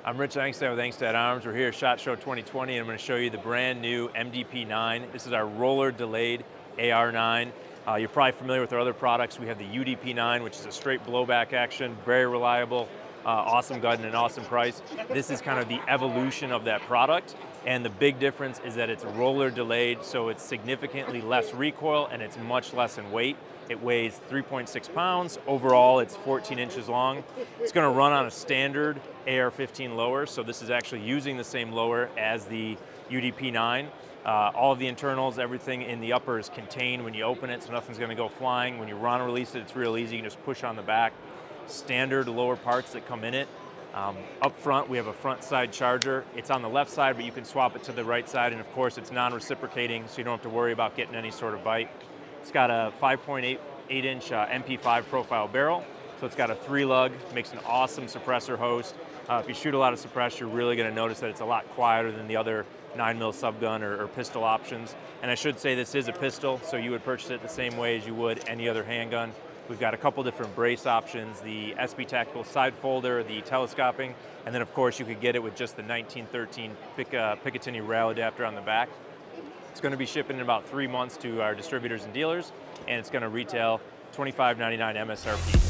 I'm Rich Angstadt with Angstadt Arms. We're here at SHOT Show 2020 and I'm going to show you the brand new MDP-9. This is our roller delayed AR-9. You're probably familiar with our other products. We have the UDP-9, which is a straight blowback action, very reliable, awesome gun and an awesome price. This is kind of the evolution of that product, and the big difference is that it's roller delayed, so it's significantly less recoil and it's much less in weight. It weighs 3.6 pounds. Overall, it's 14 inches long. It's going to run on a standard AR-15 lower, so this is actually using the same lower as the UDP-9. All of the internals, everything in the upper is contained when you open it, so nothing's going to go flying. When you run and release it, it's real easy. You can just push on the back. Standard lower parts that come in it. Up front, we have a front side charger. It's on the left side, but you can swap it to the right side, and of course, it's non-reciprocating, so you don't have to worry about getting any sort of bite. It's got a 5.8-inch MP5 profile barrel, so it's got a 3-lug, makes an awesome suppressor host. If you shoot a lot of suppress, you're really going to notice that it's a lot quieter than the other 9mm subgun or pistol options. And I should say this is a pistol, so you would purchase it the same way as you would any other handgun. We've got a couple different brace options, the SB Tactical side folder, the telescoping, and then of course you could get it with just the 1913 Picatinny rail adapter on the back. It's going to be shipping in about 3 months to our distributors and dealers, and it's going to retail $25.99 MSRP.